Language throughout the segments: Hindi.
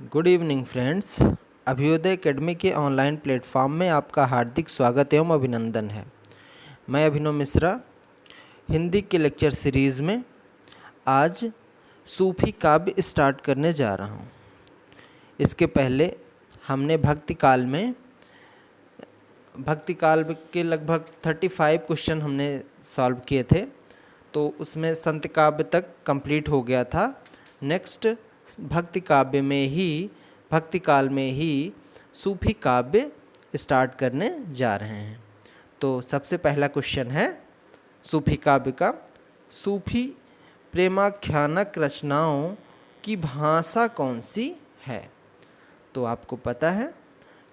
Good evening friends. Abhyudaya academy के ऑनलाइन प्लेटफॉर्म में आपका हार्दिक स्वागत एवं अभिनंदन है। मैं अभिनव मिश्रा हिंदी के लेक्चर सीरीज़ में आज सूफी काव्य स्टार्ट करने जा रहा हूँ। इसके पहले हमने भक्ति काल के लगभग 35 क्वेश्चन हमने सॉल्व किए थे, तो उसमें संत काव्य तक कंप्लीट हो गया था। नेक्स्ट भक्ति काल में ही सूफी काव्य स्टार्ट करने जा रहे हैं। तो सबसे पहला क्वेश्चन है सूफी काव्य का, सूफी प्रेमाख्यानक रचनाओं की भाषा कौन सी है? तो आपको पता है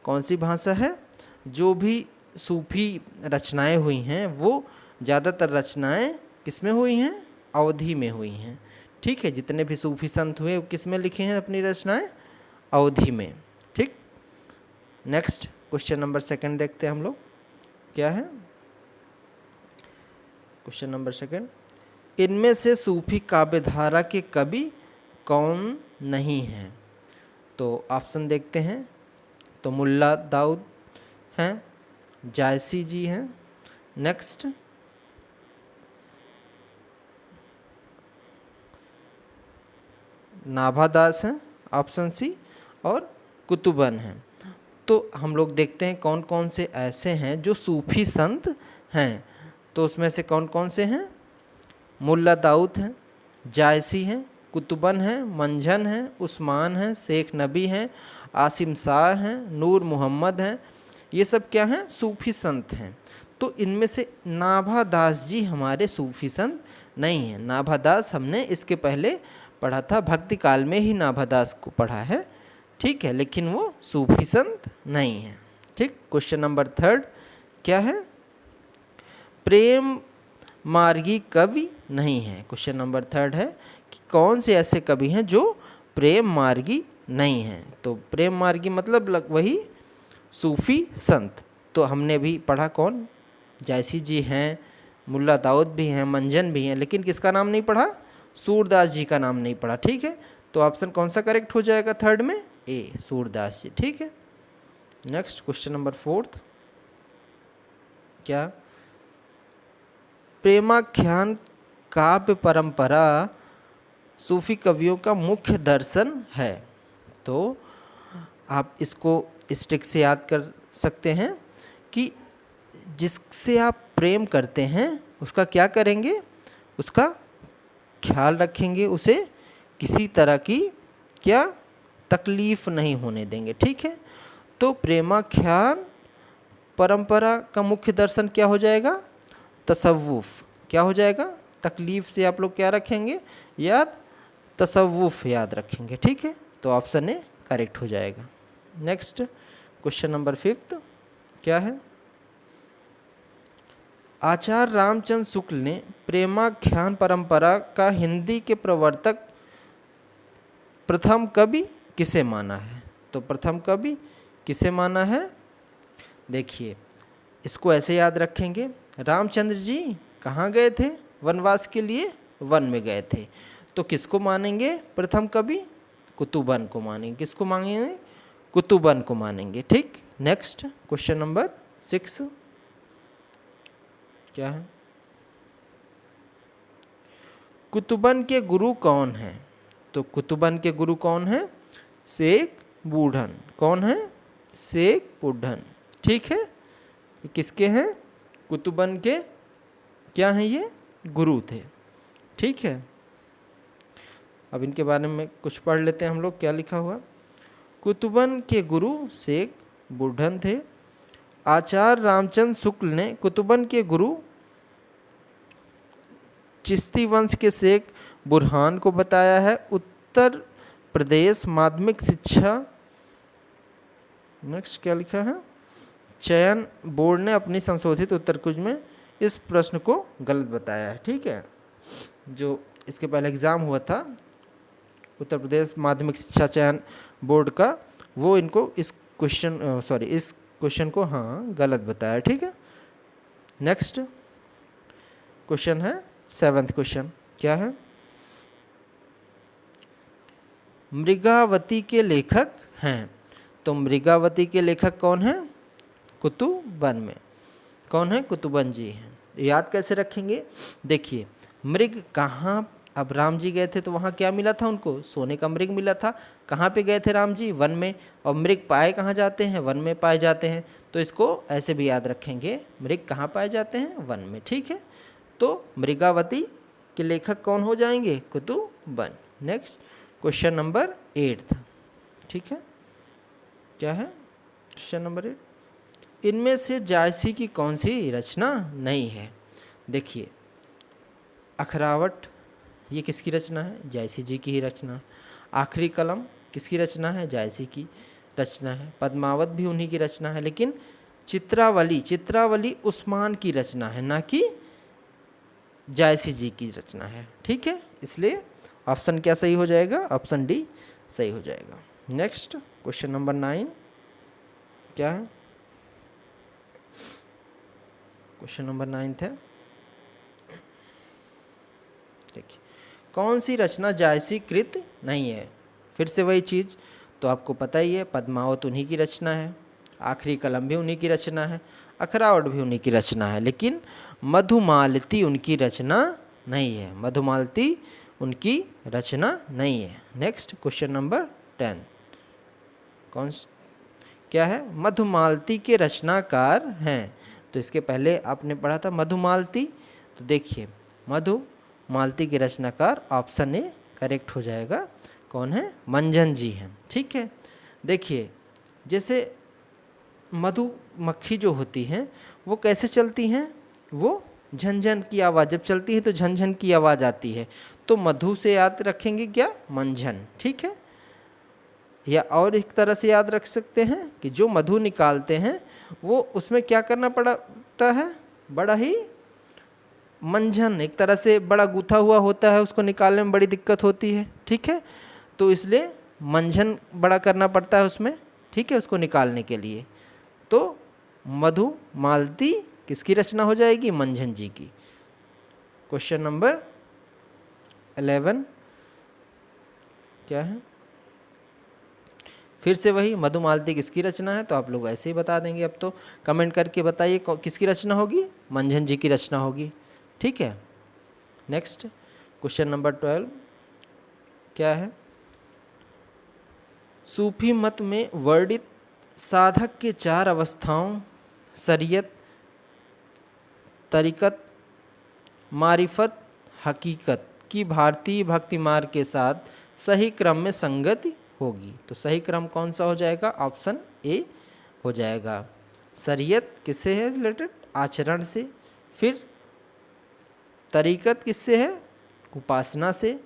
कौन सी भाषा है। जो भी सूफी रचनाएं हुई हैं वो ज़्यादातर रचनाएं किस में हुई हैं? अवधी में हुई हैं। ठीक है, जितने भी सूफी संत हुए वो किस में लिखे हैं अपनी रचनाएं? अवधी में। ठीक, नेक्स्ट क्वेश्चन नंबर सेकंड देखते हैं हम लोग, क्या है क्वेश्चन नंबर सेकंड। इनमें से सूफी काव्यधारा के कवि कौन नहीं हैं? तो ऑप्शन देखते हैं। तो मुल्ला दाऊद हैं, जायसी जी हैं, नेक्स्ट नाभादास हैं ऑप्शन सी, और कुतुबन हैं। तो हम लोग देखते हैं कौन कौन से ऐसे हैं जो सूफी संत हैं। तो उसमें से कौन कौन से हैं? मुल्ला दाऊद हैं, जायसी हैं, कुतुबन हैं, मंझन हैं, उस्मान हैं, शेख नबी हैं, आसिम शाह हैं, नूर मोहम्मद हैं। ये सब क्या हैं? सूफी संत हैं। तो इनमें से नाभादास जी हमारे सूफी संत नहीं हैं। नाभादास हमने इसके पहले पढ़ा था, भक्ति काल में ही नाभादास को पढ़ा है। ठीक है, लेकिन वो सूफी संत नहीं है। ठीक, क्वेश्चन नंबर थर्ड क्या है? प्रेम मार्गी कवि नहीं है। क्वेश्चन नंबर थर्ड है कि कौन से ऐसे कवि हैं जो प्रेम मार्गी नहीं हैं? तो प्रेम मार्गी मतलब वही सूफी संत। तो हमने भी पढ़ा कौन? जायसी जी हैं, मुल्ला दाऊद भी हैं, मंजन भी हैं, लेकिन किसका नाम नहीं पढ़ा? सूरदास जी का नाम नहीं पढ़ा। ठीक है, तो ऑप्शन कौन सा करेक्ट हो जाएगा थर्ड में? ए, सूरदास जी। ठीक है, नेक्स्ट क्वेश्चन नंबर फोर्थ क्या? प्रेमाख्यान काव्य परंपरा सूफी कवियों का मुख्य दर्शन है। तो आप इसको इस ट्रिक से याद कर सकते हैं कि जिससे आप प्रेम करते हैं उसका क्या करेंगे? उसका ख्याल रखेंगे, उसे किसी तरह की क्या तकलीफ नहीं होने देंगे। ठीक है, तो प्रेमाख्यान परंपरा का मुख्य दर्शन क्या हो जाएगा? तसव्वुफ। क्या हो जाएगा? तकलीफ से आप लोग क्या रखेंगे याद? तसव्वुफ याद रखेंगे। ठीक है, तो ऑप्शन ए करेक्ट हो जाएगा। नेक्स्ट क्वेश्चन नंबर फिफ्थ क्या है? आचार्य रामचंद्र शुक्ल ने प्रेमाख्यान परंपरा का हिंदी के प्रवर्तक प्रथम कवि किसे माना है? तो प्रथम कवि किसे माना है? देखिए, इसको ऐसे याद रखेंगे, रामचंद्र जी कहाँ गए थे? वनवास के लिए वन में गए थे। तो किसको मानेंगे प्रथम कवि? कुतुबन को मानेंगे। किसको मानेंगे? कुतुबन को मानेंगे। ठीक, नेक्स्ट क्वेश्चन नंबर 6 क्या है? कुतुबन के गुरु कौन हैं? तो कुतुबन के गुरु कौन हैं? शेख बूढ़न। कौन है? शेख बूढ़न। ठीक है, ये किसके हैं? कुतुबन के क्या हैं? ये गुरु थे। ठीक है, अब इनके बारे में कुछ पढ़ लेते हैं हम लोग, क्या लिखा हुआ। कुतुबन के गुरु शेख बूढ़न थे। आचार्य रामचंद्र शुक्ल ने कुतुबन के गुरु चिश्ती वंश के शेख बुरहान को बताया है। उत्तर प्रदेश माध्यमिक शिक्षा नेक्स्ट क्या लिखा है? चयन बोर्ड ने अपनी संशोधित उत्तर कुंज में इस प्रश्न को गलत बताया है। ठीक है, जो इसके पहले एग्ज़ाम हुआ था उत्तर प्रदेश माध्यमिक शिक्षा चयन बोर्ड का, वो इनको इस क्वेश्चन को हाँ गलत बताया। ठीक है, नेक्स्ट क्वेश्चन है 7th क्वेश्चन क्या है? मृगावती के लेखक हैं। तो मृगावती के लेखक कौन है? कुतुबन में कौन है? कुतुबन जी हैं। याद कैसे रखेंगे? देखिए, मृग कहाँ, अब राम जी गए थे तो वहाँ क्या मिला था उनको? सोने का मृग मिला था। कहाँ पे गए थे राम जी? वन में। और मृग पाए कहाँ जाते हैं? वन में पाए जाते हैं। तो इसको ऐसे भी याद रखेंगे, मृग कहाँ पाए जाते हैं? वन में। ठीक है, तो मृगावती के लेखक कौन हो जाएंगे? कुतुबन। Next question number 8। ठीक है, क्या है क्वेश्चन नंबर 8? इनमें से जायसी की कौन सी रचना नहीं है? देखिए, अखरावट ये किसकी रचना है? जायसी जी की ही रचना है। आखिरी कलम किसकी रचना है? जायसी की रचना है। पद्मावत भी उन्हीं की रचना है। लेकिन चित्रावली उस्मान की रचना है, ना कि जायसी जी की रचना है। ठीक है, इसलिए ऑप्शन क्या सही हो जाएगा? ऑप्शन डी सही हो जाएगा। नेक्स्ट क्वेश्चन नंबर 9 क्या है? क्वेश्चन नंबर 9 है, देखिए, कौन सी रचना जायसी कृत नहीं है? फिर से वही चीज़, तो आपको पता ही है, पद्मावत उन्हीं की रचना है, आखिरी कलम भी उन्हीं की रचना है, अखरावट भी उन्हीं की रचना है, लेकिन मधुमालती उनकी रचना नहीं है। मधुमालती उनकी रचना नहीं है। नेक्स्ट क्वेश्चन नंबर 10 क्या है? मधुमालती के रचनाकार हैं। तो इसके पहले आपने पढ़ा था मधुमालती, तो देखिए, मधुमालती के रचनाकार ऑप्शन ए करेक्ट हो जाएगा। कौन है? मंजन जी हैं। ठीक है, देखिए, जैसे मधुमक्खी जो होती हैं वो कैसे चलती हैं? वो झनझन की आवाज़, जब चलती है तो झनझन की आवाज़ आती है। तो मधु से याद रखेंगे क्या? मंझन। ठीक है, या और एक तरह से याद रख सकते हैं कि जो मधु निकालते हैं वो उसमें क्या करना पड़ता है? बड़ा ही मंझन, एक तरह से बड़ा गूथा हुआ होता है, उसको निकालने में बड़ी दिक्कत होती है। ठीक है, तो इसलिए मंझन बड़ा करना पड़ता है उसमें। ठीक है, उसको निकालने के लिए। तो मधुमालती किसकी रचना हो जाएगी? मंझन जी की। क्वेश्चन नंबर 11 क्या है? फिर से वही, मधुमालती किसकी रचना है? तो आप लोग ऐसे ही बता देंगे। अब तो कमेंट करके बताइए किसकी रचना होगी? मंझन जी की रचना होगी। ठीक है, नेक्स्ट क्वेश्चन नंबर 12 क्या है? सूफी मत में वर्णित साधक के 4 अवस्थाओं शरीयत, तरीकत, मारिफत, हकीकत की भारतीय भक्ति मार्ग के साथ सही क्रम में संगति होगी। तो सही क्रम कौन सा हो जाएगा? ऑप्शन ए हो जाएगा। शरीयत किससे है रिलेटेड? आचरण से। फिर तरीकत किससे है? उपासना से।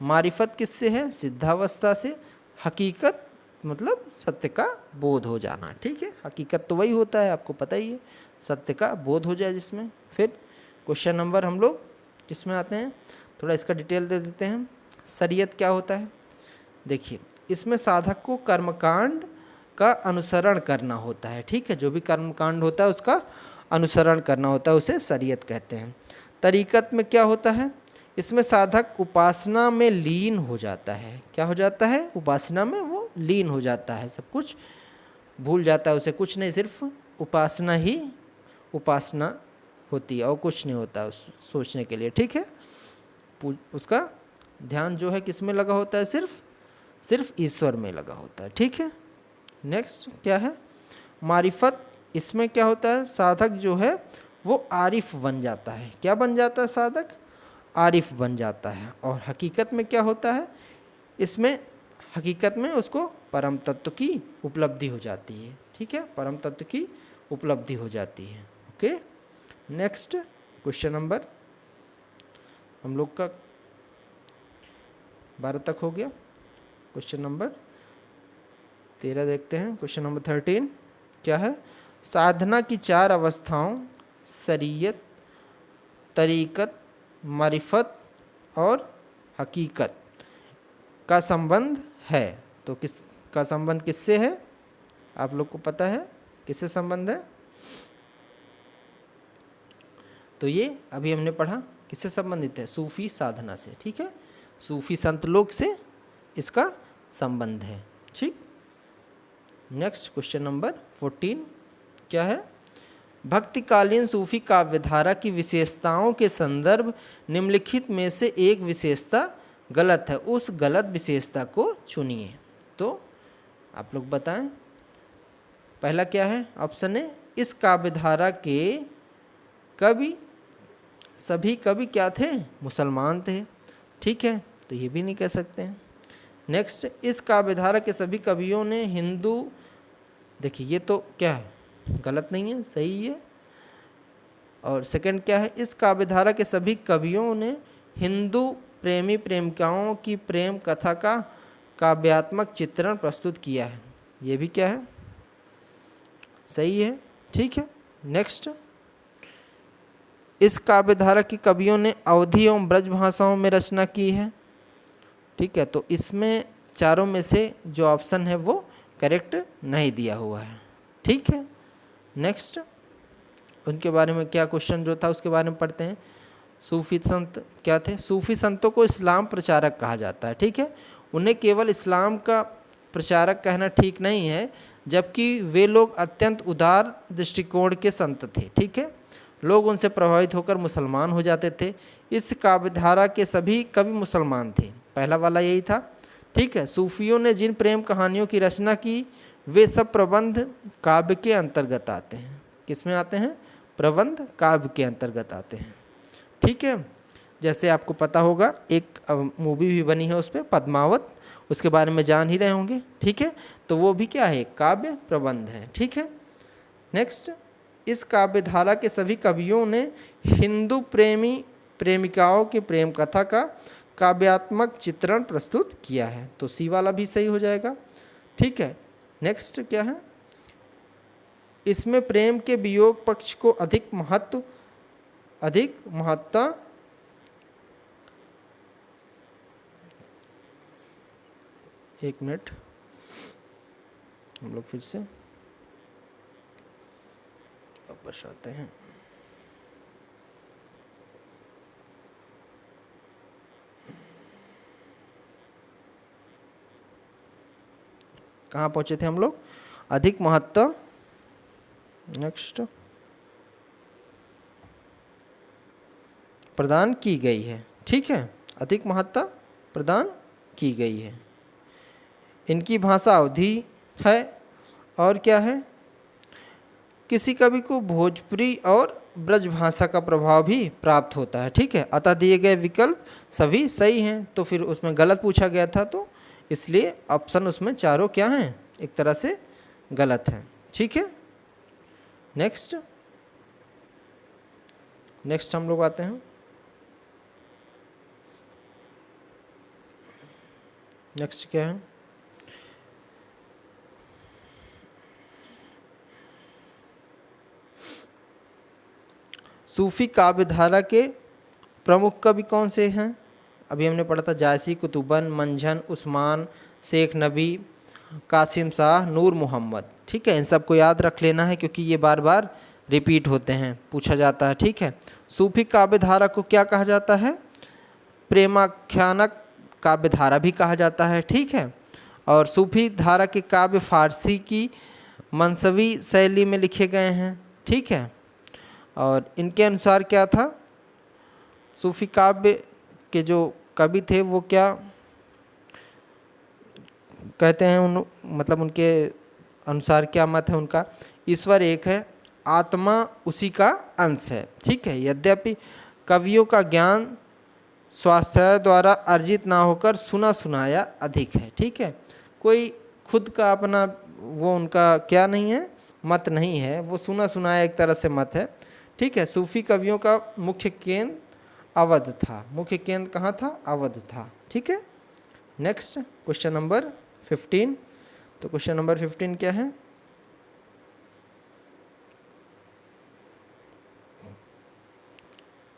मारिफत किससे है? सिद्धावस्था से। हकीकत मतलब सत्य का बोध हो जाना। ठीक है, हकीकत तो वही होता है, आपको पता ही है, सत्य का बोध हो जाए जिसमें। फिर क्वेश्चन नंबर हम लोग किसमें आते हैं? थोड़ा इसका डिटेल दे देते हैं। शरीयत क्या होता है? देखिए, इसमें साधक को कर्मकांड का अनुसरण करना होता है। ठीक है, जो भी कर्मकांड होता है उसका अनुसरण करना होता है, उसे शरीयत कहते हैं। तरीकत में क्या होता है? इसमें साधक उपासना में लीन हो जाता है। क्या हो जाता है? उपासना में वो लीन हो जाता है, सब कुछ भूल जाता है, उसे कुछ नहीं, सिर्फ उपासना ही उपासना होती है और कुछ नहीं होता उस सोचने के लिए। ठीक है, उसका ध्यान जो है किस में लगा होता है? सिर्फ ईश्वर में लगा होता है। ठीक है, नेक्स्ट क्या है? मारिफत। इसमें क्या होता है? साधक जो है वो आरिफ बन जाता है। क्या बन जाता है? साधक आरिफ बन जाता है। और हकीकत में क्या होता है? इसमें हकीकत में उसको परम तत्व की उपलब्धि हो जाती है। ठीक है, परम तत्व की उपलब्धि हो जाती है। ओके, नेक्स्ट क्वेश्चन नंबर हम लोग का 12 तक हो गया। क्वेश्चन नंबर 13 देखते हैं। क्वेश्चन नंबर 13 क्या है? साधना की 4 अवस्थाओं शरीयत, तरीकत, मारिफत और हकीकत का संबंध है। तो किस का संबंध किससे है? आप लोग को पता है किससे संबंध है? तो ये अभी हमने पढ़ा, किससे संबंधित है? सूफी साधना से। ठीक है, सूफी संत लोग से इसका संबंध है। ठीक, नेक्स्ट क्वेश्चन नंबर 14 क्या है? भक्तिकालीन सूफी काव्यधारा की विशेषताओं के संदर्भ निम्नलिखित में से एक विशेषता गलत है, उस गलत विशेषता को चुनिए। तो आप लोग बताएं, पहला क्या है? ऑप्शन ए, इस काव्यधारा के कवि सभी कवि क्या थे? मुसलमान थे। ठीक है, तो ये भी नहीं कह सकते हैं। नेक्स्ट, इस काव्यधारा के सभी कवियों ने हिंदू, देखिए ये तो क्या है? गलत नहीं है, सही है। और सेकंड क्या है? इस काव्यधारा के सभी कवियों ने हिंदू प्रेमी प्रेमिकाओं की प्रेम कथा का काव्यात्मक चित्रण प्रस्तुत किया है। ये भी क्या है? सही है। ठीक है, नेक्स्ट, इस काव्यधारा के कवियों ने अवधी एवं ब्रज भाषाओं में रचना की है। ठीक है, तो इसमें चारों में से जो ऑप्शन है वो करेक्ट नहीं दिया हुआ है। ठीक है, नेक्स्ट, उनके बारे में क्या क्वेश्चन जो था उसके बारे में पढ़ते हैं। सूफी संत क्या थे? सूफी संतों को इस्लाम प्रचारक कहा जाता है। ठीक है, उन्हें केवल इस्लाम का प्रचारक कहना ठीक नहीं है, जबकि वे लोग अत्यंत उदार दृष्टिकोण के संत थे। ठीक है, लोग उनसे प्रभावित होकर मुसलमान हो जाते थे। इस काव्यधारा के सभी कवि मुसलमान थे, पहला वाला यही था। ठीक है, सूफियों ने जिन प्रेम कहानियों की रचना की वे सब प्रबंध काव्य के अंतर्गत आते हैं। किस में आते हैं? प्रबंध काव्य के अंतर्गत आते हैं। ठीक है, जैसे आपको पता होगा एक मूवी भी बनी है उस पर, पद्मावत, उसके बारे में जान ही रहे होंगे। ठीक है, तो वो भी क्या है? काव्य प्रबंध है। ठीक है, नेक्स्ट, इस काव्यधारा के सभी कवियों ने हिंदू प्रेमी प्रेमिकाओं की प्रेम कथा का काव्यात्मक चित्रण प्रस्तुत किया है। तो सी वाला भी सही हो जाएगा। ठीक है, नेक्स्ट क्या है? इसमें प्रेम के वियोग पक्ष को अधिक महत्ता एक मिनट, हम लोग फिर से वापस आते हैं। कहाँ पहुंचे थे हम लोग? अधिक महत्ता, नेक्स्ट, प्रदान की गई है। ठीक है, अधिक महत्ता प्रदान की गई है। इनकी भाषा अवधी है और क्या है? किसी कवि को भोजपुरी और ब्रज भाषा का प्रभाव भी प्राप्त होता है। ठीक है, अतः दिए गए विकल्प सभी सही हैं। तो फिर उसमें गलत पूछा गया था, तो इसलिए ऑप्शन उसमें चारों क्या हैं? एक तरह से गलत हैं। ठीक है, नेक्स्ट हम लोग आते हैं। नेक्स्ट क्या है? सूफी काव्यधारा के प्रमुख कवि कौन से हैं? अभी हमने पढ़ा था जायसी, कुतुबन, मंझन, उस्मान, शेख नबी, कासिम शाह, नूर मोहम्मद। ठीक है, इन सबको याद रख लेना है क्योंकि ये बार बार रिपीट होते हैं, पूछा जाता है। ठीक है, सूफी काव्यधारा को क्या कहा जाता है? प्रेमाख्यानक काव्यधारा भी कहा जाता है। ठीक है, और सूफी धारा के काव्य फारसी की मंसवी शैली में लिखे गए हैं। ठीक है, और इनके अनुसार क्या था? सूफी काव्य के जो कवि थे वो क्या कहते हैं? मतलब उनके अनुसार क्या मत है उनका? ईश्वर एक है, आत्मा उसी का अंश है। ठीक है, यद्यपि कवियों का ज्ञान स्वास्थ्य द्वारा अर्जित ना होकर सुना सुनाया अधिक है। ठीक है, कोई खुद का अपना वो उनका क्या नहीं है? मत नहीं है, वो सुना सुनाया एक तरह से मत है। ठीक है, सूफी कवियों का मुख्य केंद्र अवध था। मुख्य केंद्र कहाँ था? अवध था। ठीक है, नेक्स्ट क्वेश्चन नंबर 15। तो क्वेश्चन नंबर 15 क्या है?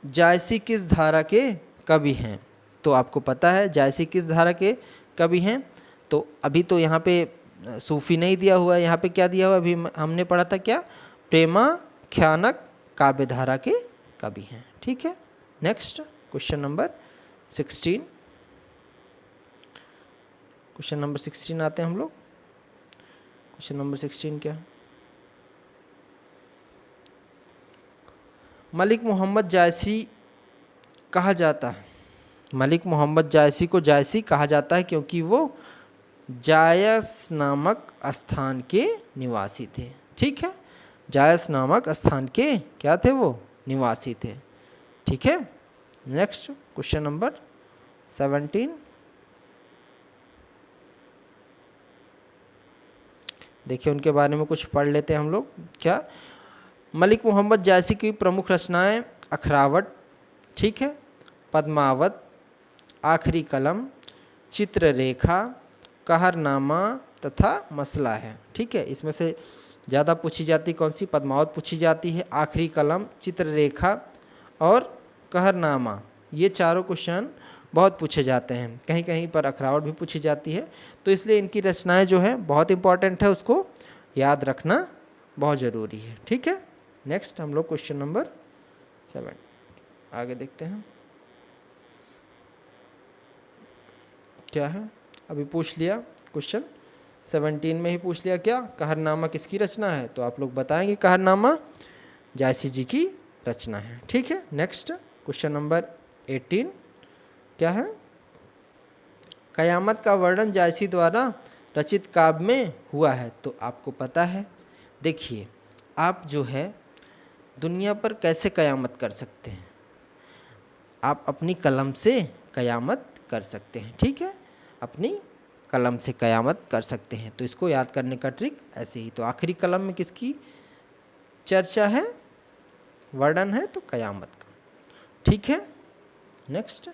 जायसी किस धारा के कवि हैं? तो आपको पता है जायसी किस धारा के कवि हैं। तो अभी तो यहाँ पे सूफी नहीं दिया हुआ है, यहाँ पे क्या दिया हुआ है? अभी हमने पढ़ा था क्या? प्रेमाख्यानक काव्यधारा के कवि हैं। ठीक है, next question number 16। Question number 16 आते हैं हम लोग। क्वेश्चन नंबर 16 क्या है? मलिक मोहम्मद जायसी कहा जाता है, मलिक मोहम्मद जायसी को जायसी कहा जाता है क्योंकि वो जायस नामक स्थान के निवासी थे। ठीक है, जायस नामक स्थान के क्या थे? वो निवासी थे। ठीक है, नेक्स्ट क्वेश्चन नंबर 17। देखिए उनके बारे में कुछ पढ़ लेते हैं हम लोग। क्या? मलिक मोहम्मद जायसी की प्रमुख रचनाएं अखरावट, ठीक है, पद्मावत, आखिरी कलम, चित्ररेखा, कहरनामा तथा मसला है। ठीक है, इसमें से ज़्यादा पूछी जाती कौन सी? पद्मावत पूछी जाती है, आखिरी कलम, चित्ररेखा और कहरनामा। ये चारों क्वेश्चन बहुत पूछे जाते हैं, कहीं कहीं पर अखरावट भी पूछी जाती है। तो इसलिए इनकी रचनाएं जो है बहुत इंपॉर्टेंट है, उसको याद रखना बहुत ज़रूरी है। ठीक है, नेक्स्ट हम लोग क्वेश्चन नंबर 7 आगे देखते हैं क्या है। अभी पूछ लिया क्वेश्चन 17 में ही पूछ लिया, क्या कहरनामा किसकी रचना है? तो आप लोग बताएंगे कहरनामा जायसी जी की रचना है। ठीक है, नेक्स्ट क्वेश्चन नंबर 18 क्या है? कयामत का वर्णन जायसी द्वारा रचित काव्य में हुआ है। तो आपको पता है, देखिए आप जो है दुनिया पर कैसे कयामत कर सकते हैं? आप अपनी कलम से कयामत कर सकते हैं। ठीक है, अपनी कलम से कयामत कर सकते हैं। तो इसको याद करने का ट्रिक ऐसे ही। तो आखिरी कलम में किसकी चर्चा है, वर्णन है? तो कयामत का। ठीक है, नेक्स्ट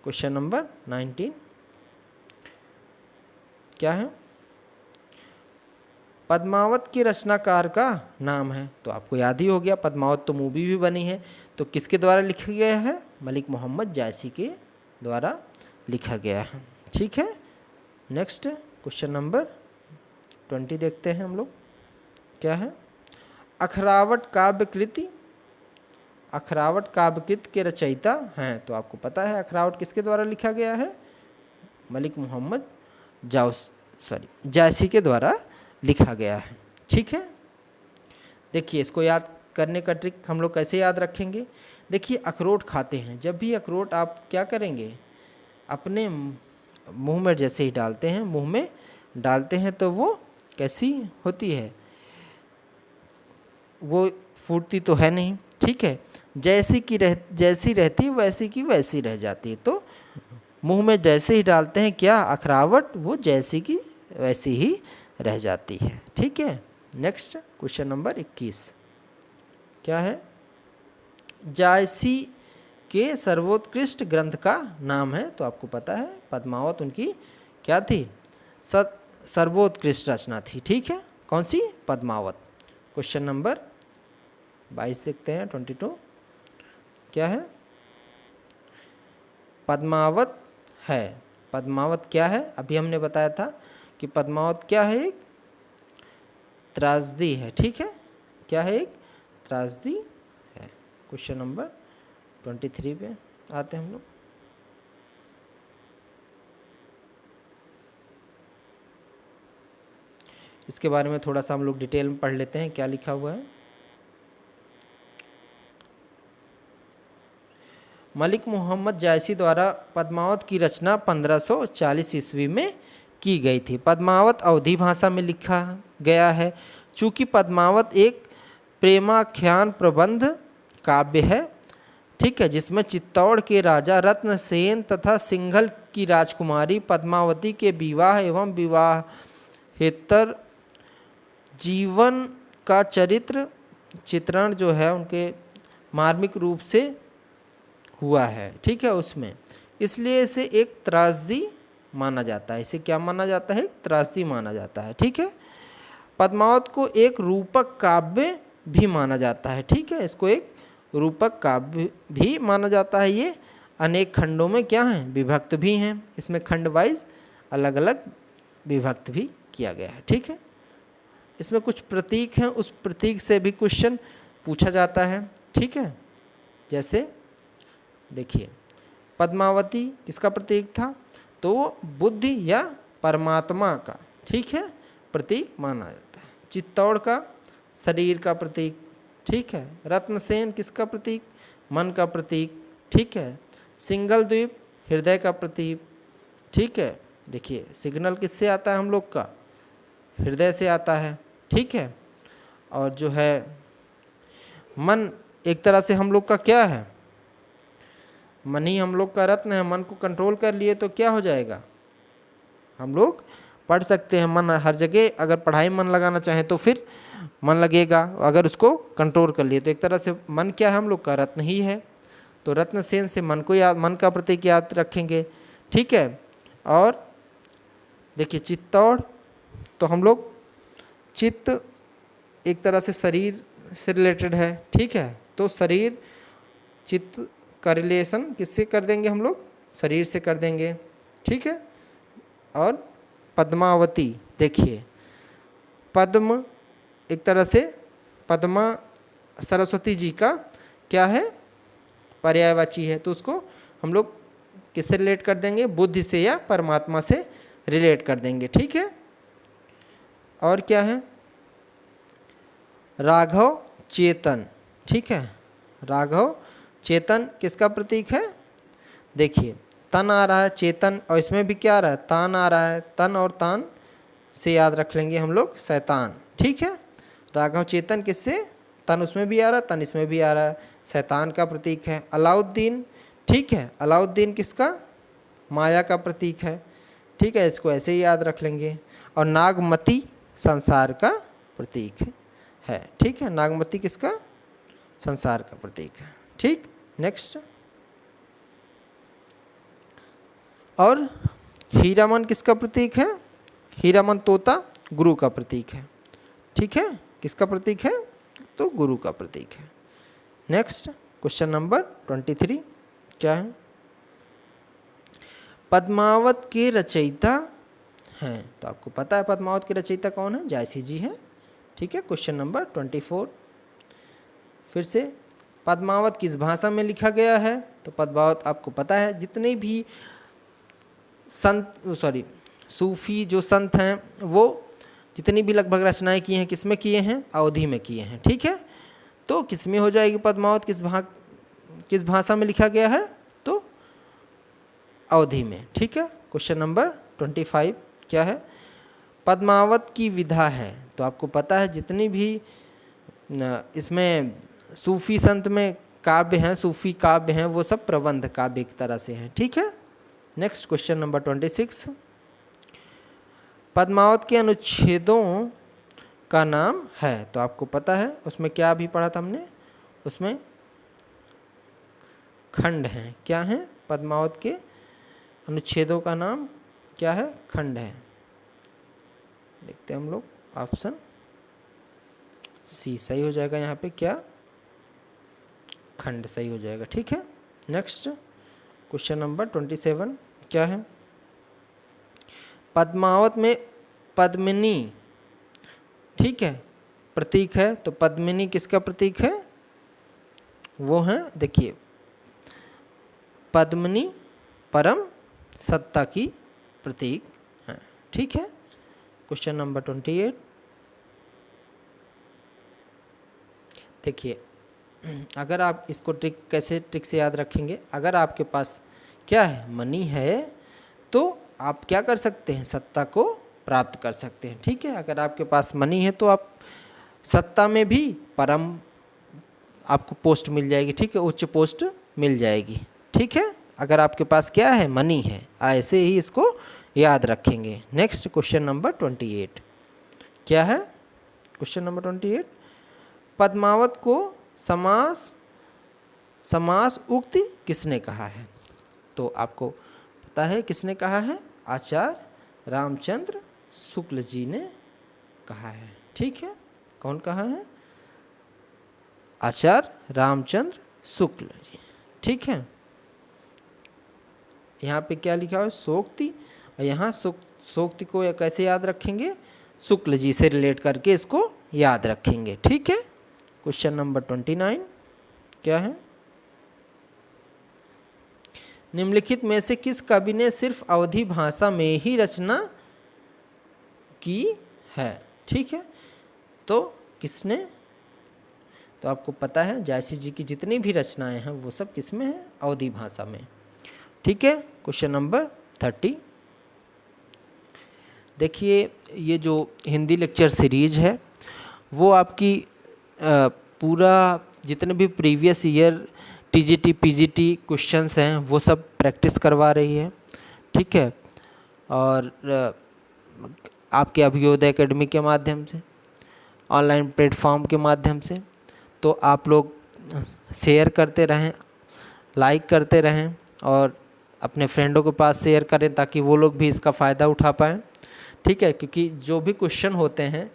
क्वेश्चन नंबर 19 क्या है? पद्मावत के रचनाकार का नाम है। तो आपको याद ही हो गया, पद्मावत तो मूवी भी बनी है। तो किसके द्वारा लिखा गया है? मलिक मोहम्मद जायसी के द्वारा लिखा गया है। ठीक है, नेक्स्ट क्वेश्चन नंबर 20 देखते हैं हम लोग क्या है? अखरावट काव्यकृति, अखरावट काव्यकृत के रचयिता हैं। तो आपको पता है अखरावट किसके द्वारा लिखा गया है? मलिक मोहम्मद जायसी के द्वारा लिखा गया है। ठीक है, देखिए इसको याद करने का ट्रिक हम लोग कैसे याद रखेंगे? देखिए अखरोट खाते हैं, जब भी अखरोट आप क्या करेंगे? अपने मुंह में जैसे ही डालते हैं, मुंह में डालते हैं तो वो कैसी होती है? वो फूटती तो है नहीं। ठीक है, जैसी रहती वैसी की वैसी रह जाती है। तो मुंह में जैसे ही डालते हैं क्या? अखरावट, वो जैसी की वैसी ही रह जाती है। ठीक है, नेक्स्ट क्वेश्चन नंबर 21 क्या है? जायसी के सर्वोत्कृष्ट ग्रंथ का नाम है। तो आपको पता है पद्मावत उनकी क्या थी? सर्वोत्कृष्ट रचना थी। ठीक है, कौन सी? पद्मावत। क्वेश्चन नंबर 22 देखते हैं 22 क्या है? पद्मावत है, पद्मावत क्या है? अभी हमने बताया था कि पद्मावत क्या है? एक त्रासदी है। ठीक है, क्या है? एक त्रासदी है। क्वेश्चन नंबर 23 पे आते हैं हम लोग। इसके बारे में थोड़ा सा हम लोग डिटेल में पढ़ लेते हैं क्या लिखा हुआ है। मलिक मोहम्मद जायसी द्वारा पद्मावत की रचना 1540 ईस्वी में की गई थी। पद्मावत अवधी भाषा में लिखा गया है। चूँकि पद्मावत एक प्रेमाख्यान प्रबंध काव्य है, ठीक है, जिसमें चित्तौड़ के राजा रत्नसेन तथा सिंघल की राजकुमारी पद्मावती के विवाह एवं विवाहेतर जीवन का चित्रण जो है उनके मार्मिक रूप से हुआ है। ठीक है, उसमें इसलिए इसे एक त्रासदी माना जाता है। इसे क्या माना जाता है? त्रासदी माना जाता है। ठीक है, पद्मावत को एक रूपक काव्य भी माना जाता है। ठीक है, इसको एक रूपक काव्य भी माना जाता है। ये अनेक खंडों में क्या हैं? विभक्त भी हैं। इसमें खंड वाइज अलग अलग विभक्त भी किया गया है। ठीक है, इसमें कुछ प्रतीक हैं, उस प्रतीक से भी क्वेश्चन पूछा जाता है। ठीक है, जैसे देखिए पद्मावती किसका प्रतीक था? तो वो बुद्धि या परमात्मा का, ठीक है, प्रतीक माना जाता है। चित्तौड़ का शरीर का प्रतीक, ठीक है। रत्नसेन किसका प्रतीक? मन का प्रतीक, ठीक है। सिंगल द्वीप हृदय का प्रतीक, ठीक है। देखिए सिग्नल किससे आता है हम लोग का? हृदय से आता है, ठीक है। और जो है मन एक तरह से हम लोग का क्या है? मन ही हम लोग का रत्न है। मन को कंट्रोल कर लिए तो क्या हो जाएगा? हम लोग पढ़ सकते हैं। मन हर जगह, अगर पढ़ाई में मन लगाना चाहें तो फिर मन लगेगा, अगर उसको कंट्रोल कर लिए तो एक तरह से मन क्या है? हम लोग का रत्न ही है। तो रत्न सेन से मन को याद, मन का प्रतीक याद रखेंगे, ठीक है। और देखिए चित्तौड़, तो हम लोग चित्त एक तरह से शरीर से रिलेटेड है, ठीक है। तो शरीर चित्त का रिलेशन किससे कर देंगे हम लोग? शरीर से कर देंगे, ठीक है। और पद्मावती, देखिए पद्म एक तरह से पद्मा सरस्वती जी का क्या है? पर्यायवाची है। तो उसको हम लोग किससे रिलेट कर देंगे? बुद्धि से या परमात्मा से रिलेट कर देंगे, ठीक है। और क्या है? राघव चेतन, ठीक है। राघव चेतन किसका प्रतीक है? देखिए तन आ रहा है चेतन, और इसमें भी क्या आ रहा है? तान आ रहा है। तन और तान से याद रख लेंगे हम लोग शैतान, ठीक है। राघव चेतन किससे? तन उसमें भी आ रहा है, तन इसमें भी आ रहा है, शैतान का प्रतीक है। अलाउद्दीन, ठीक है। अलाउद्दीन किसका? माया का प्रतीक है, ठीक है। इसको ऐसे ही याद रख लेंगे। और नागमती संसार का प्रतीक है, ठीक है। नागमती किसका? संसार का प्रतीक है, ठीक। नेक्स्ट। और हीरामन किसका प्रतीक है? हीरामन तोता गुरु का प्रतीक है, ठीक है। किसका प्रतीक है? तो गुरु का प्रतीक है। नेक्स्ट क्वेश्चन नंबर 23 क्या है? पद्मावत के रचयिता हैं, तो आपको पता है पद्मावत के रचयिता कौन है? जायसी जी हैं, ठीक है। क्वेश्चन नंबर 24 फिर से, पद्मावत किस भाषा में लिखा गया है? तो पद्मावत आपको पता है, जितने भी सूफी जो संत हैं वो जितनी भी लगभग रचनाएं किए हैं किस में किए हैं? अवधी में किए हैं, ठीक है। तो किस में हो जाएगी पद्मावत? किस भाषा में लिखा गया है? तो अवधी में, ठीक है। क्वेश्चन नंबर 25 क्या है? पद्मावत की विधा है, तो आपको पता है जितनी भी इसमें सूफी संत में काव्य हैं, सूफी काव्य हैं, वो सब प्रबंध काव्य की तरह से हैं, ठीक है। नेक्स्ट क्वेश्चन नंबर 26, पद्मावत के अनुच्छेदों का नाम है, तो आपको पता है उसमें क्या भी पढ़ा था हमने? उसमें खंड हैं। क्या है? पद्मावत के अनुच्छेदों का नाम क्या है? खंड है। देखते हैं हम लोग, ऑप्शन सी सही हो जाएगा यहाँ पे। क्या? खंड सही हो जाएगा, ठीक है। नेक्स्ट क्वेश्चन नंबर 27 क्या है? पद्मावत में पद्मिनी, ठीक है, प्रतीक है, तो पद्मिनी किसका प्रतीक है? वो है, देखिए पद्मिनी परम सत्ता की प्रतीक है, ठीक है। क्वेश्चन नंबर 28 देखिए, अगर आप इसको ट्रिक से याद रखेंगे, अगर आपके पास क्या है? मनी है, तो आप क्या कर सकते हैं? सत्ता को प्राप्त कर सकते हैं, ठीक है। अगर आपके पास मनी है तो आप सत्ता में भी परम आपको पोस्ट मिल जाएगी, ठीक है, उच्च पोस्ट मिल जाएगी, ठीक है। अगर आपके पास क्या है? मनी है, ऐसे ही इसको याद रखेंगे। नेक्स्ट क्वेश्चन नंबर 28 क्या है? क्वेश्चन नंबर 28, पद्मावत को समास उक्ति किसने कहा है? तो आपको पता है किसने कहा है? आचार्य रामचंद्र शुक्ल जी ने कहा है, ठीक है। कौन कहा है? आचार्य रामचंद्र शुक्ल जी, ठीक है। यहाँ पे क्या लिखा है? सोक्ति। यहाँ सोक्ति को कैसे याद रखेंगे? शुक्ल जी से रिलेट करके इसको याद रखेंगे, ठीक है। क्वेश्चन नंबर 29 क्या है? निम्नलिखित में से किस कवि ने सिर्फ अवधी भाषा में ही रचना की है। ठीक है, तो किसने, तो आपको पता है जायसी जी की जितनी भी रचनाएं हैं वो सब किस में है, अवधी भाषा में। ठीक है, क्वेश्चन नंबर 30। देखिए ये जो हिंदी लेक्चर सीरीज है वो आपकी पूरा जितने भी previous year TGT PGT questions हैं वो सब प्रैक्टिस करवा रही है। ठीक है, और आपके अभियोदय एकेडमी के माध्यम से, ऑनलाइन प्लेटफॉर्म के माध्यम से। तो आप लोग शेयर करते रहें, लाइक करते रहें और अपने फ्रेंडों के पास शेयर करें ताकि वो लोग भी इसका फ़ायदा उठा पाएँ। ठीक है, क्योंकि जो भी क्वेश्चन होते हैं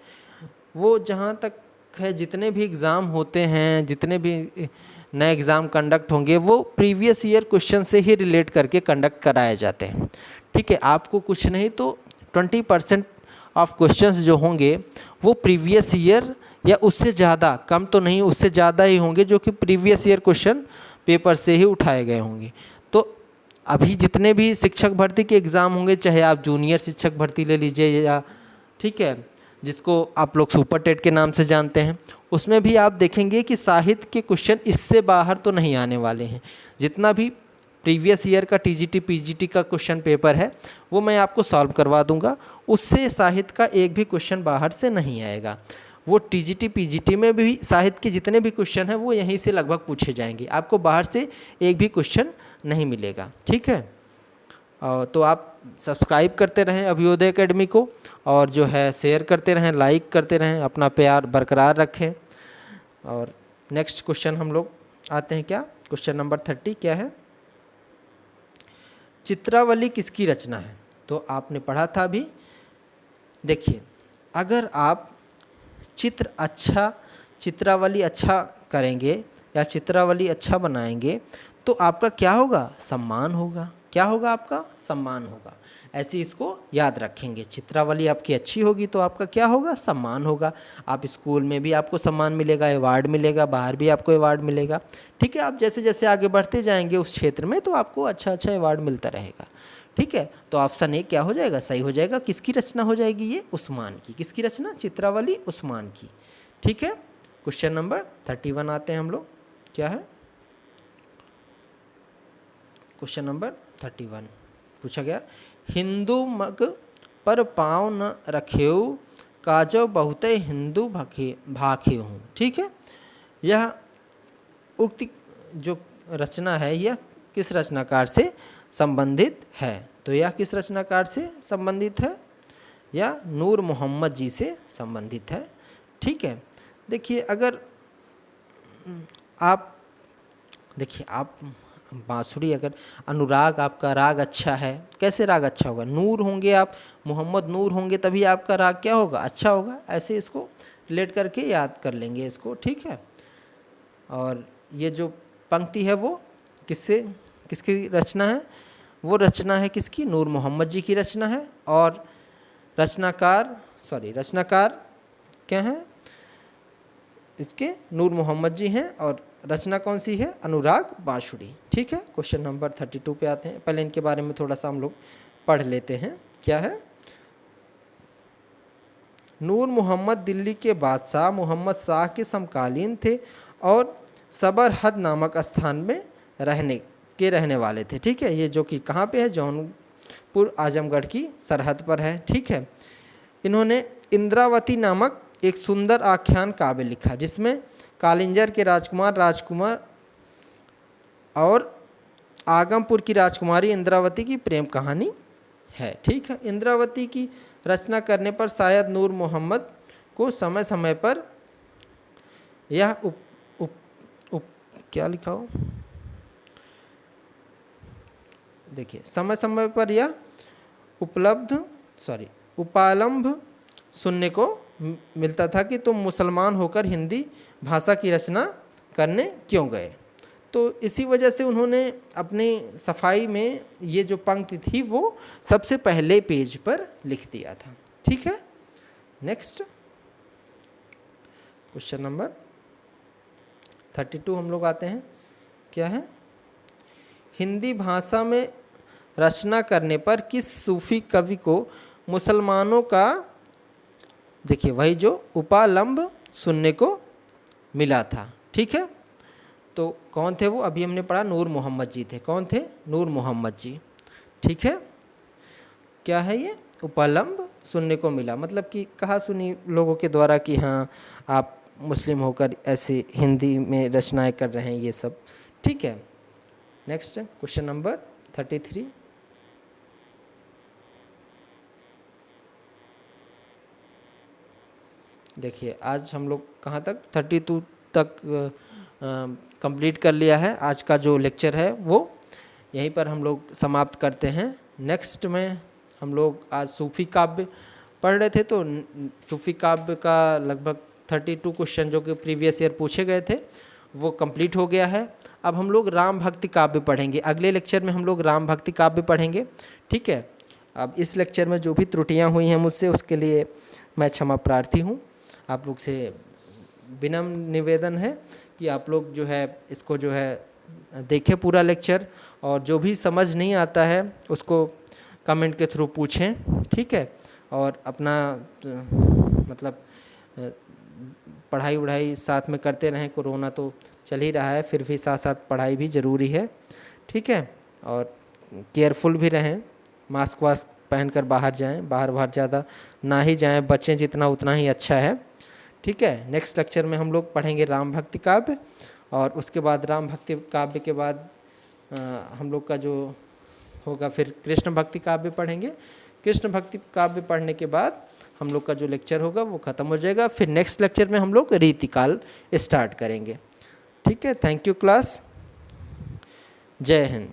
वो जहाँ तक है, जितने भी एग्ज़ाम होते हैं, जितने भी नए एग्ज़ाम कंडक्ट होंगे वो प्रीवियस ईयर क्वेश्चन से ही रिलेट करके कंडक्ट कराए जाते हैं। ठीक है, आपको कुछ नहीं तो 20% ऑफ क्वेश्चंस जो होंगे वो प्रीवियस ईयर या उससे ज़्यादा, कम तो नहीं उससे ज़्यादा ही होंगे, जो कि प्रीवियस ईयर क्वेश्चन पेपर से ही उठाए गए होंगे। तो अभी जितने भी शिक्षक भर्ती के एग्ज़ाम होंगे, चाहे आप जूनियर शिक्षक भर्ती ले लीजिए या, ठीक है, जिसको आप लोग सुपर टेट के नाम से जानते हैं, उसमें भी आप देखेंगे कि साहित्य के क्वेश्चन इससे बाहर तो नहीं आने वाले हैं। जितना भी प्रीवियस ईयर का टीजीटी पीजीटी का क्वेश्चन पेपर है वो मैं आपको सॉल्व करवा दूंगा, उससे साहित्य का एक भी क्वेश्चन बाहर से नहीं आएगा। वो टीजीटी पीजीटी में भी साहित्य के जितने भी क्वेश्चन हैं वो यहीं से लगभग पूछे जाएंगे, आपको बाहर से एक भी क्वेश्चन नहीं मिलेगा। ठीक है, तो आप सब्सक्राइब करते रहें अभियोदय एकेडमी को, और जो है शेयर करते रहें, लाइक करते रहें, अपना प्यार बरकरार रखें। और नेक्स्ट क्वेश्चन हम लोग आते हैं, क्या क्वेश्चन नंबर 30 क्या है, चित्रावली किसकी रचना है। तो आपने पढ़ा था अभी। देखिए, अगर आप चित्रावली अच्छा करेंगे या चित्रावली अच्छा बनाएंगे तो आपका क्या होगा, सम्मान होगा। क्या होगा, आपका सम्मान होगा। ऐसे इसको याद रखेंगे, चित्रावली आपकी अच्छी होगी तो आपका क्या होगा, सम्मान होगा। आप स्कूल में भी आपको सम्मान मिलेगा, अवार्ड मिलेगा, बाहर भी आपको अवार्ड मिलेगा। ठीक है, आप जैसे जैसे आगे बढ़ते जाएंगे उस क्षेत्र में तो आपको अच्छा अच्छा अवार्ड मिलता रहेगा। ठीक है, तो ऑप्शन ए क्या हो जाएगा, सही हो जाएगा। किसकी रचना हो जाएगी ये, उस्मान की। किसकी रचना, चित्रावली उस्मान की। ठीक है, क्वेश्चन नंबर 31 आते हैं हम लोग, क्या है क्वेश्चन नंबर 31 पूछा गया, हिंदू मग पर पाँव न रखेऊ, काजो बहुते हिंदू भाखे हूँ। ठीक है, यह उक्ति जो रचना है यह किस रचनाकार से संबंधित है। तो यह किस रचनाकार से संबंधित है, या नूर मोहम्मद जी से संबंधित है। ठीक है, देखिए अगर आप देखिए आप बांसुरी, अगर अनुराग आपका राग अच्छा है, कैसे राग अच्छा होगा, नूर होंगे आप, मोहम्मद नूर होंगे तभी आपका राग क्या होगा, अच्छा होगा। ऐसे इसको रिलेट करके याद कर लेंगे इसको। ठीक है, और ये जो पंक्ति है वो किसकी रचना है, वो रचना है किसकी, नूर मोहम्मद जी की रचना है। और रचनाकार क्या है इसके, नूर मोहम्मद जी हैं, और रचना कौन सी है, अनुराग बांसुरी। ठीक है, क्वेश्चन नंबर 32 पे आते हैं। पहले इनके बारे में थोड़ा सा हम लोग पढ़ लेते हैं, क्या है। नूर मोहम्मद दिल्ली के बादशाह मोहम्मद शाह के समकालीन थे और सबरहद नामक स्थान में रहने वाले थे। ठीक है, ये जो कि कहाँ पे है, जौनपुर आजमगढ़ की सरहद पर है। ठीक है, इन्होंने इंद्रावती नामक एक सुंदर आख्यान काव्य लिखा जिसमें कालिंजर के राजकुमार और आगमपुर की राजकुमारी इंद्रावती की प्रेम कहानी है। ठीक है, इंद्रावती की रचना करने पर शायद नूर मोहम्मद को समय समय पर यह क्या लिखा हो, देखिए समय समय पर यह उपालंभ सुनने को मिलता था कि तुम मुसलमान होकर हिंदी भाषा की रचना करने क्यों गए। तो इसी वजह से उन्होंने अपनी सफाई में ये जो पंक्ति थी वो सबसे पहले पेज पर लिख दिया था। ठीक है, नेक्स्ट क्वेश्चन नंबर 32 हम लोग आते हैं, क्या है, हिंदी भाषा में रचना करने पर किस सूफी कवि को मुसलमानों का देखिए वही जो उपालंब सुनने को मिला था। ठीक है, तो कौन थे वो? अभी हमने पढ़ा नूर मोहम्मद जी थे। कौन थे? नूर मोहम्मद जी। ठीक है, क्या है ये? उपालंब सुनने को मिला, मतलब कि कहा सुनी लोगों के द्वारा कि हाँ आप मुस्लिम होकर ऐसे हिंदी में रचनाएं कर रहे हैं ये सब। ठीक है, नेक्स्ट क्वेश्चन नंबर 33। देखिए आज हम लोग कहाँ तक? 32 तक कंप्लीट कर लिया है। आज का जो लेक्चर है वो यहीं पर हम लोग समाप्त करते हैं। नेक्स्ट में हम लोग आज सूफ़ी काव्य पढ़ रहे थे, तो सूफ़ी काव्य का लगभग 32 क्वेश्चन जो कि प्रीवियस ईयर पूछे गए थे वो कंप्लीट हो गया है। अब हम लोग राम भक्ति काव्य पढ़ेंगे। अगले लेक्चर में हम लोग राम भक्ति काव्य पढ़ेंगे। ठीक है, अब इस लेक्चर में जो भी त्रुटियां हुई हैं मुझसे, उसके लिए मैं क्षमा प्रार्थी हूँ। आप लोग से विनम्र निवेदन है कि आप लोग जो है इसको जो है देखें पूरा लेक्चर, और जो भी समझ नहीं आता है उसको कमेंट के थ्रू पूछें। ठीक है, और अपना मतलब पढ़ाई वढ़ाई साथ में करते रहें। कोरोना तो चल ही रहा है, फिर भी साथ साथ पढ़ाई भी ज़रूरी है। ठीक है, और केयरफुल भी रहें, मास्क वास्क पहनकर बाहर जाएं, बाहर ज़्यादा ना ही जाएं, बचें जितना उतना ही अच्छा है। ठीक है, नेक्स्ट लेक्चर में हम लोग पढ़ेंगे राम भक्ति काव्य, और उसके बाद राम भक्ति काव्य के बाद हम लोग का जो होगा फिर कृष्ण भक्ति काव्य पढ़ेंगे। कृष्ण भक्ति काव्य पढ़ने के बाद हम लोग का जो लेक्चर होगा वो ख़त्म हो जाएगा। फिर नेक्स्ट लेक्चर में हम लोग रीतिकाल स्टार्ट करेंगे। ठीक है, थैंक यू क्लास, जय हिंद।